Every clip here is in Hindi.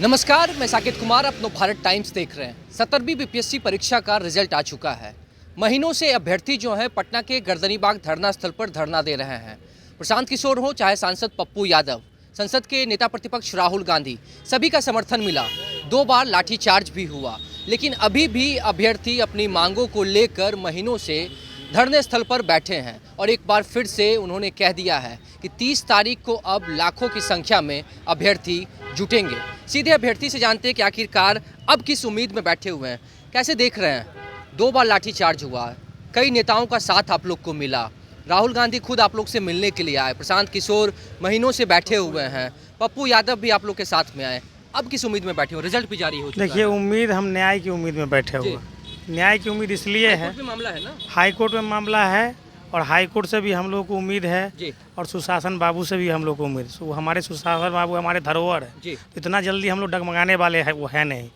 नमस्कार, मैं साकेत कुमार अपनो भारत टाइम्स देख रहे हैं। 17वीं बीपीएससी परीक्षा का रिजल्ट आ चुका है। महीनों से अभ्यर्थी जो हैं पटना के गर्दनीबाग धरना स्थल पर धरना दे रहे हैं। प्रशांत किशोर हो चाहे सांसद पप्पू यादव, संसद के नेता प्रतिपक्ष राहुल गांधी, सभी का समर्थन मिला। 2 बार लाठीचार्ज भी हुआ, लेकिन अभी भी अभ्यर्थी अपनी मांगों को लेकर महीनों से धरने स्थल पर बैठे हैं और एक बार फिर से उन्होंने कह दिया है कि 30 तारीख को अब लाखों की संख्या में अभ्यर्थी जुटेंगे। सीधे अभ्यर्थी से जानते हैं कि आखिरकार अब किस उम्मीद में बैठे हुए हैं, कैसे देख रहे हैं। 2 बार लाठीचार्ज हुआ, कई नेताओं का साथ आप लोग को मिला, राहुल गांधी खुद आप लोग से मिलने के लिए आए, प्रशांत किशोर महीनों से बैठे हुए हैं, पप्पू यादव भी आप लोग के साथ में आए। अब किस उम्मीद में बैठे हो? रिजल्ट भी जारी हो चुका है। देखिए, उम्मीद हम न्याय की उम्मीद में बैठे हुए हैं। न्याय की उम्मीद इसलिए है, हाईकोर्ट में मामला है ना, हाई कोर्ट में मामला है और हाई कोर्ट से भी हम लोग को उम्मीद है जी। और सुशासन बाबू से भी हम लोग को उम्मीद है। हमारे सुशासन बाबू हमारे धरोहर है जी। तो इतना जल्दी हम लोग डगमगाने वाले हैं वो है नहीं।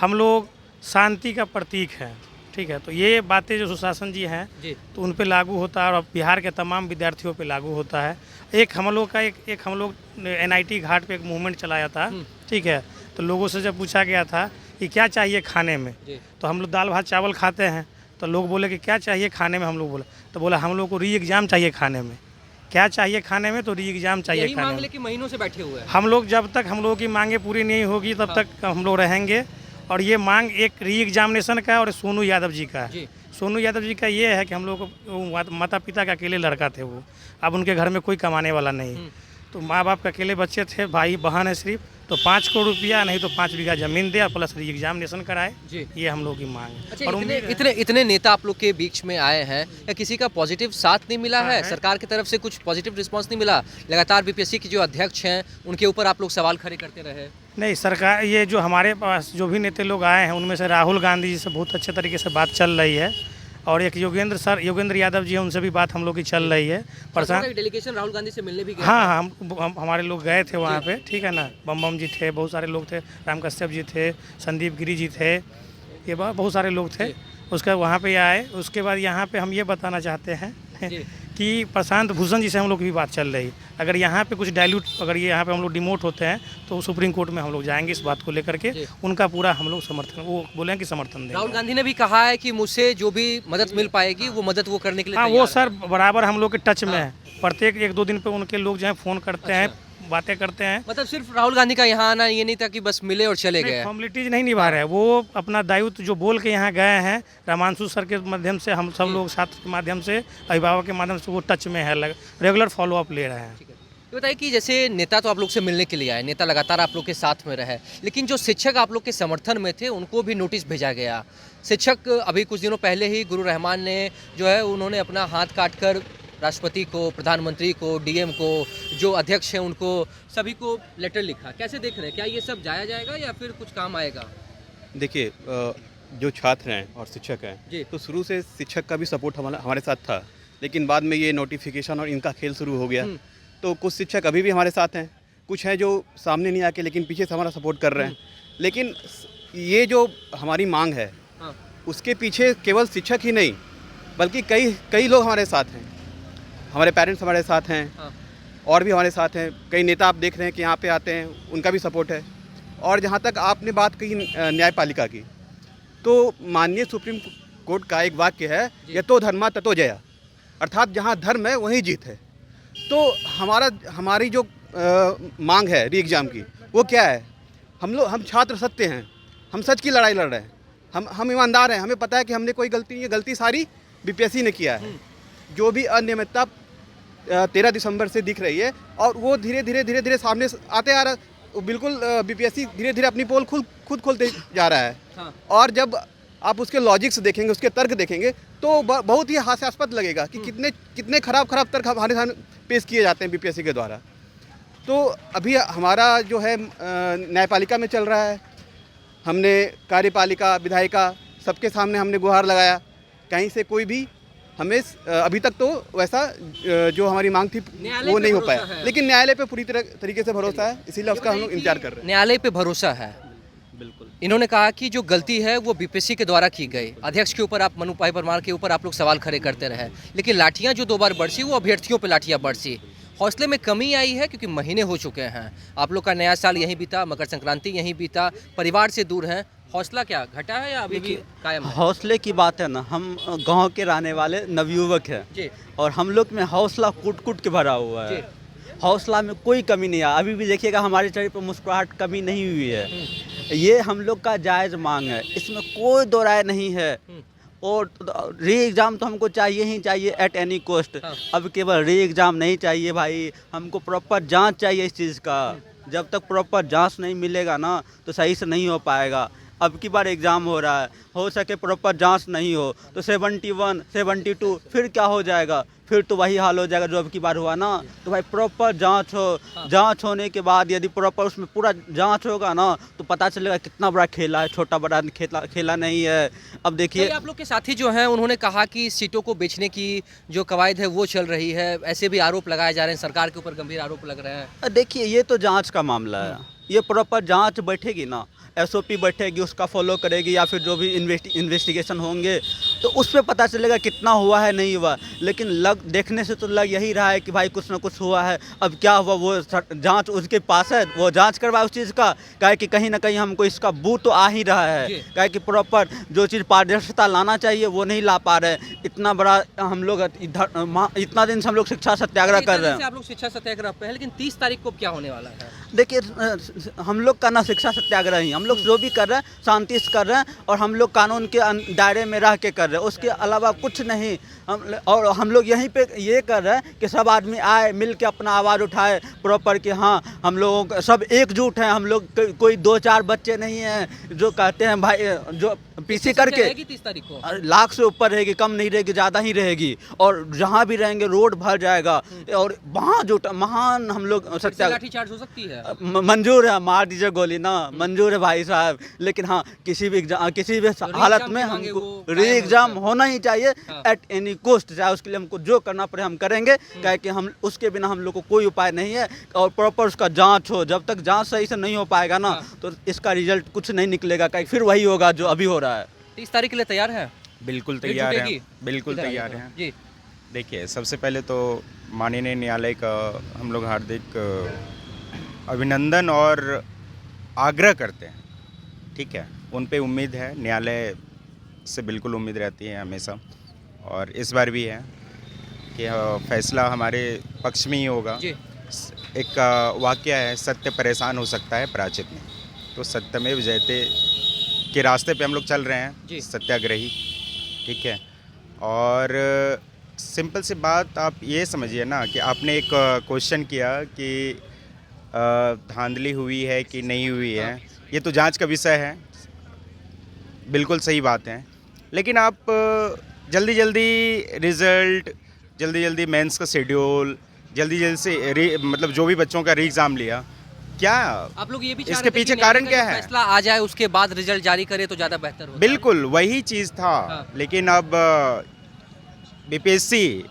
हम लोग शांति का प्रतीक हैं, ठीक है। तो ये बातें जो सुशासन जी हैं तो उन पे लागू होता है और बिहार के तमाम विद्यार्थियों पे लागू होता है। एक हम लोग NIT घाट पे एक मूवमेंट चलाया था, ठीक है। तो लोगों से जब पूछा गया था कि क्या चाहिए खाने में, तो हम लोग दाल भात चावल खाते हैं, तो लोग बोले कि क्या चाहिए खाने में, हम लोग बोले तो बोला हम लोग को री एग्ज़ाम चाहिए खाने में। क्या चाहिए खाने में? तो री एग्ज़ाम चाहिए खाने मांग में। लेके महीनों से बैठे हुए हैं। हम लोग जब तक हम लोगों की मांगे पूरी नहीं होगी तब तक हम लोग रहेंगे। और ये मांग एक री एग्जामिनेशन का है और सोनू यादव जी का है। सोनू यादव जी का ये है कि हम लोग को माता पिता का अकेले लड़का थे वो, अब उनके घर में कोई कमाने वाला नहीं, तो माँ बाप के अकेले बच्चे थे, भाई बहन है सिर्फ, तो 5 करोड़ रुपया नहीं तो 5 बीघा जमीन दे और प्लस री एग्जामिनेशन कराए। ये हम लोग की मांग है। अच्छा, और इतने नेता आप लोग के बीच में आए हैं, या किसी का पॉजिटिव साथ नहीं मिला है? सरकार की तरफ से कुछ पॉजिटिव रिस्पांस नहीं मिला? लगातार बीपीएससी के जो अध्यक्ष हैं उनके ऊपर आप लोग सवाल खड़े करते रहे। नहीं, सरकार ये जो हमारे पास जो भी नेता लोग आए हैं उनमें से राहुल गांधी जी से बहुत अच्छे तरीके से बात चल रही है और एक योगेंद्र यादव जी हैं, उनसे भी बात हम लोग की चल रही है। प्रशांत डेलीगेशन राहुल गांधी से मिलने भी गया। हाँ, हम हमारे लोग गए थे वहाँ पे, ठीक है ना। बम जी थे, बहुत सारे लोग थे, राम कश्यप जी थे, संदीप गिरी जी थे, ये बहुत सारे लोग थे। उसका वहाँ पे आए। उसके बाद यहाँ पे हम ये बताना चाहते हैं कि प्रशांत भूषण जी से हम लोग की भी बात चल रही। अगर यहाँ पे कुछ डाइल्यूट, अगर ये यहाँ पे हम लोग डिमोट होते हैं तो सुप्रीम कोर्ट में हम लोग जाएंगे इस बात को लेकर के। उनका पूरा हम लोग समर्थन, वो बोलें कि समर्थन देंगे। राहुल गांधी ने भी कहा है कि मुझसे जो भी मदद मिल पाएगी वो मदद वो करने के लिए हाँ, तैयार वो है। सर बराबर हम लोग के टच में है। प्रत्येक 1-2 दिन पे उनके लोग जो है फ़ोन करते हैं, बातें करते हैं। मतलब सिर्फ राहुल गांधी का यहाँ आना ये नहीं था कि बस मिले और चले गए। फॉर्मेलिटीज नहीं निभा रहे हैं, वो अपना दायित्व जो बोल के यहाँ गए हैं, रामांशु सर के माध्यम से, हम सब लोग छात्र के माध्यम से, अभिभावक के माध्यम से वो टच में है, रेगुलर फॉलोअप ले रहे हैं। ये बताइए कि जैसे नेता तो आप लोग से मिलने के लिए आए, नेता लगातार आप लोग के साथ में रहे, लेकिन जो शिक्षक आप लोग के समर्थन में थे उनको भी नोटिस भेजा गया। शिक्षक अभी कुछ दिनों पहले ही गुरु रहमान ने जो है उन्होंने अपना हाथ काट कर राष्ट्रपति को, प्रधानमंत्री को, डीएम को, जो अध्यक्ष हैं उनको, सभी को लेटर लिखा। कैसे देख रहे हैं, क्या ये सब जाया जाएगा या फिर कुछ काम आएगा? देखिए, जो छात्र हैं और शिक्षक हैं तो शुरू से शिक्षक का भी सपोर्ट हमारे साथ था, लेकिन बाद में ये नोटिफिकेशन और इनका खेल शुरू हो गया। तो कुछ शिक्षक अभी भी हमारे साथ हैं, कुछ हैं जो सामने नहीं आके लेकिन पीछे से हमारा सपोर्ट कर रहे हैं। लेकिन ये जो हमारी मांग है उसके पीछे केवल शिक्षक ही नहीं बल्कि कई लोग हमारे साथ हैं। हमारे पेरेंट्स हमारे साथ हैं और भी हमारे साथ हैं। कई नेता आप देख रहे हैं कि यहाँ पे आते हैं, उनका भी सपोर्ट है। और जहाँ तक आपने बात कही न्यायपालिका की, तो माननीय सुप्रीम कोर्ट का एक वाक्य है, यतो धर्मा ततो जया, अर्थात जहाँ धर्म है वहीं जीत है। तो हमारी जो मांग है री एग्ज़ाम की, वो क्या है? हम छात्र सत्य हैं, हम सच की लड़ाई लड़ रहे हैं, हम ईमानदार हैं। हमें पता है कि हमने कोई गलती, ये गलती सारी बीपीएससी ने किया है। जो भी अनियमितता 13 दिसंबर से दिख रही है और वो धीरे धीरे सामने आते आ रहा, बिल्कुल बीपीएससी धीरे धीरे अपनी पोल खुद खोलते जा रहा है। और जब आप उसके लॉजिक्स देखेंगे, उसके तर्क देखेंगे तो बहुत ही हास्यास्पद लगेगा कि कितने खराब तर्क हमारे सामने पेश किए जाते हैं बीपीएससी के द्वारा। तो अभी हमारा जो है न्यायपालिका में चल रहा है। हमने कार्यपालिका, विधायिका सबके सामने हमने गुहार लगाया, कहीं से कोई भी हमें अभी तक तो वैसा जो हमारी मांग थी वो नहीं हो पाया। लेकिन न्यायालय पे पूरी तरीके से भरोसा है, इसीलिए उसका हम लोग इंतजार कर रहे हैं। न्यायालय पे भरोसा है, बिल्कुल। इन्होंने कहा कि जो गलती है वो बीपीएससी के द्वारा की गई। अध्यक्ष के ऊपर, आप मनु भाई परमार के ऊपर आप लोग सवाल खड़े करते रहे, लेकिन लाठियां जो 2 बार बरसी वो अभ्यर्थियों पे लाठियां बरसी। हौसले में कमी आई है क्योंकि महीने हो चुके हैं, आप लोग का नया साल यहीं बीता, मकर संक्रांति यहीं बीता, परिवार से दूर हैं, हौसला क्या घटा है या अभी भी कायम है? हौसले की बात है ना, हम गांव के रहने वाले नवयुवक हैं जी और हम लोग में हौसला कूट कूट के भरा हुआ है। हौसला में कोई कमी नहीं है, अभी भी देखिएगा हमारे चेहरे पर मुस्कुराहट कमी नहीं हुई है। ये हम लोग का जायज़ मांग है, इसमें कोई दो राय नहीं है। और री एग्ज़ाम तो हमको चाहिए ही चाहिए एट एनी कॉस्ट। अब केवल री एग्ज़ाम नहीं चाहिए भाई, हमको प्रॉपर जांच चाहिए इस चीज़ का। जब तक प्रॉपर जांच नहीं मिलेगा ना तो सही से नहीं हो पाएगा। अब की बार एग्ज़ाम हो रहा है, हो सके प्रॉपर जांच नहीं हो तो 71, 72 फिर क्या हो जाएगा, फिर तो वही हाल हो जाएगा जो अब की बार हुआ ना। तो भाई प्रॉपर जांच हो, जांच होने के बाद यदि प्रॉपर उसमें पूरा जांच होगा ना तो पता चलेगा कितना बड़ा खेला है, छोटा बड़ा खेला नहीं है। अब देखिए आप लोग के साथी जो हैं उन्होंने कहा कि सीटों को बेचने की जो कवायद है वो चल रही है, ऐसे भी आरोप लगाए जा रहे हैं, सरकार के ऊपर गंभीर आरोप लग रहे हैं। देखिए ये तो जांच का मामला है, ये प्रॉपर जांच बैठेगी ना, एसओपी बैठेगी, उसका फॉलो करेगी या फिर जो भी इन्वेस्टिगेशन होंगे तो उस पर पता चलेगा कितना हुआ है नहीं हुआ। लेकिन देखने से तो लग यही रहा है कि भाई कुछ ना कुछ हुआ है। अब क्या हुआ वो जांच उसके पास है, वो जांच करवाए उस चीज़ का, क्या कि कहीं ना कहीं हमको इसका बू तो आ ही रहा है। क्या कि प्रॉपर जो चीज़ पारदर्शिता लाना चाहिए वो नहीं ला पा रहे। इतना बड़ा हम लोग इतना दिन से हम लोग शिक्षा सत्याग्रह कर रहे हैं। आप लोग शिक्षा सत्याग्रह पे हैं, लेकिन 30 तारीख को क्या होने वाला है? देखिए हम लोग का ना शिक्षा सत्याग्रह ही, हम लोग जो भी कर रहे हैं शांति से कर रहे हैं और हम लोग कानून के दायरे में रह के कर रहे हैं, उसके अलावा कुछ नहीं। हम लोग यहीं पे ये कर रहे हैं कि सब आदमी आए मिल के अपना आवाज़ उठाए प्रॉपर कि हाँ हम लोगों सब एकजुट हैं। हम लोग कोई 2-4 बच्चे नहीं हैं जो कहते हैं भाई जो पीछे करके 30 तारीख को लाख से ऊपर रहेगी, कम नहीं रहेगी, ज़्यादा ही रहेगी। और जहाँ भी रहेंगे रोड भर जाएगा और वहाँ जो महान हम लोग लाठीचार्ज हो सकती है। मंजूर है, मार दीजिए गोली ना, मंजूर है भाई साहब। लेकिन हाँ किसी भी हालत में हमको री एग्ज़ाम होना ही चाहिए एट एनी कॉस्ट, चाहे उसके लिए हमको जो करना पड़े हम करेंगे। क्या कि हम उसके बिना हम लोग को कोई उपाय नहीं है। और प्रॉपर उसका जांच हो, जब तक जांच सही से नहीं हो पाएगा ना तो इसका रिजल्ट कुछ नहीं निकलेगा, क्या फिर वही होगा जो अभी हो रहा है। 30 तारीख के लिए तैयार हैं? बिल्कुल तैयार हैं, बिल्कुल तैयार हैं जी। देखिए सबसे पहले तो माननीय न्यायालय का हम लोग हार्दिक अभिनंदन और आग्रह करते हैं, ठीक है। उन पे उम्मीद है, न्यायालय से बिल्कुल उम्मीद रहती है हमेशा, और इस बार भी है कि फैसला हमारे पक्ष में ही होगा। एक वाकया है, सत्य परेशान हो सकता है प्राचित में, तो सत्यमेव जयते के रास्ते पे हम लोग चल रहे हैं, सत्याग्रही, ठीक है। और सिंपल सी बात आप ये समझिए ना कि आपने एक क्वेश्चन किया कि धांधली हुई है कि नहीं हुई है, ये तो जांच का विषय है, बिल्कुल सही बात है। लेकिन आप जल्दी जल्दी रिज़ल्ट, जल्दी जल्दी मेंस का शेड्यूल, जल्दी जल्दी से मतलब जो भी बच्चों का री एग्ज़ाम लिया, क्या आप लोग ये भी इसके पीछे कारण क्या है? फैसला आ जाए उसके बाद रिजल्ट जारी करे तो ज़्यादा बेहतर होता। बिल्कुल वही चीज़ था। लेकिन अब बीपीएससी,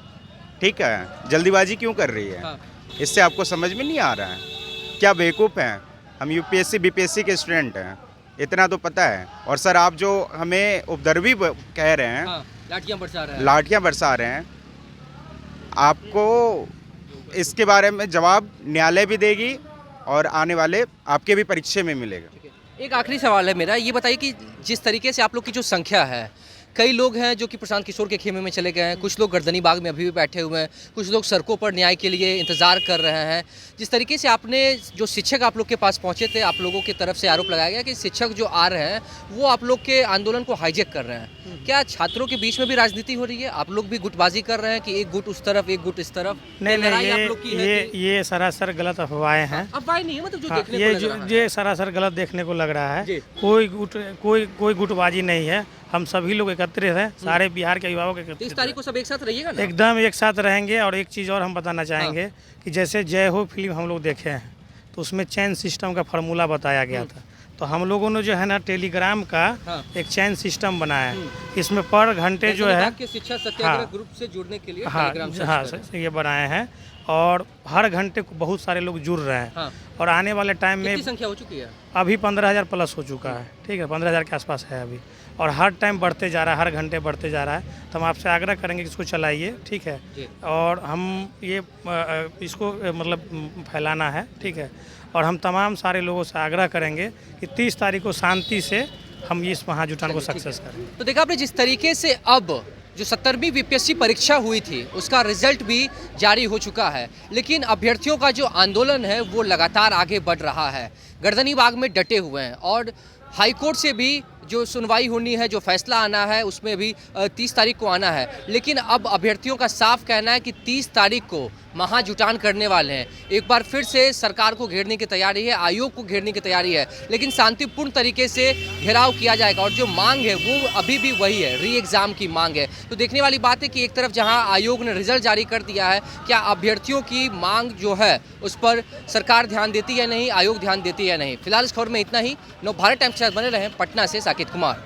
ठीक है, जल्दीबाजी क्यों कर रही है? इससे आपको समझ में नहीं आ रहा है? क्या बेवकूफ़ हैं हम? यूपीएससी बीपीएससी के स्टूडेंट हैं, इतना तो पता है। और सर आप जो हमें उपद्रवी कह रहे हैं, लाठियाँ बरसा रहे हैं, आपको इसके बारे में जवाब न्यायालय भी देगी और आने वाले आपके भी परीक्षा में मिलेगा। एक आखिरी सवाल है मेरा, ये बताइए कि जिस तरीके से आप लोग की जो संख्या है, कई लोग हैं जो कि प्रशांत किशोर के खेमे में चले गए हैं, कुछ लोग गर्दनी बाग में अभी भी बैठे हुए हैं, कुछ लोग सड़कों पर न्याय के लिए इंतज़ार कर रहे हैं। जिस तरीके से आपने जो शिक्षक आप लोग के पास पहुंचे थे, आप लोगों की तरफ से आरोप लगाया गया कि शिक्षक जो आ रहे हैं वो आप लोग के आंदोलन को हाईजैक कर रहे हैं। क्या छात्रों के बीच में भी राजनीति हो रही है? आप लोग भी गुटबाजी कर रहे हैं कि एक गुट उस तरफ एक गुट इस तरफ? नहीं, ये सरासर गलत अफवाहें हैं। अफवाहें नहीं है, मतलब जो देखने को लग रहा है। ये सरासर गलत देखने को लग रहा है। कोई गुटबाजी नहीं है, हम सभी लोग एकत्रित हैं, सारे बिहार के अभिभावक एकत्रित। 30 तारीख को सब एक साथ रहिएगा ना? एकदम एक साथ रहेंगे। और एक चीज़ और हम बताना चाहेंगे कि जैसे जय हो फिल्म हम लोग देखे हैं तो उसमें चैन सिस्टम का फार्मूला बताया गया था, तो हम लोगों ने जो है ना टेलीग्राम का हाँ। एक चैन सिस्टम बनाया है। इसमें पर घंटे जो है विभाग के शिक्षा सत्याग्रह हाँ। ग्रुप से जुड़ने के लिए हाँ टेलीग्राम से हाँ जुड़ा है। ये बनाए हैं और हर घंटे को बहुत सारे लोग जुड़ रहे हैं हाँ। और आने वाले टाइम में कितनी संख्या हो चुकी है? अभी 15,000 प्लस हो चुका है, ठीक है, 15,000 के आसपास है अभी और हर टाइम बढ़ते जा रहा है, हर घंटे बढ़ते जा रहा है। तो हम आपसे आग्रह करेंगे कि इसको चलाइए, ठीक है, जी। और हम ये इसको मतलब फैलाना है, ठीक है, और हम तमाम सारे लोगों से आग्रह करेंगे कि 30 तारीख को शांति से हम इस महाजुटान को सक्सेस करें। तो देखा आपने जिस तरीके से अब जो 17वीं बीपीएससी परीक्षा हुई थी उसका रिजल्ट भी जारी हो चुका है, लेकिन अभ्यर्थियों का जो आंदोलन है वो लगातार आगे बढ़ रहा है। गर्दनीबाग में डटे हुए हैं और हाईकोर्ट से भी जो सुनवाई होनी है, जो फैसला आना है, उसमें भी 30 तारीख को आना है। लेकिन अब अभ्यर्थियों का साफ कहना है कि 30 तारीख को महाजुटान करने वाले हैं। एक बार फिर से सरकार को घेरने की तैयारी है, आयोग को घेरने की तैयारी है, लेकिन शांतिपूर्ण तरीके से घेराव किया जाएगा और जो मांग है वो अभी भी वही है, री एग्ज़ाम की मांग है। तो देखने वाली बात है कि एक तरफ जहां आयोग ने रिजल्ट जारी कर दिया है, क्या अभ्यर्थियों की मांग जो है उस पर सरकार ध्यान देती है नहीं, आयोग ध्यान देती है नहीं। फिलहाल इस खबर में इतना ही। नवभारत टाइम्स के साथ बने रहें। पटना से साकिब कुमार।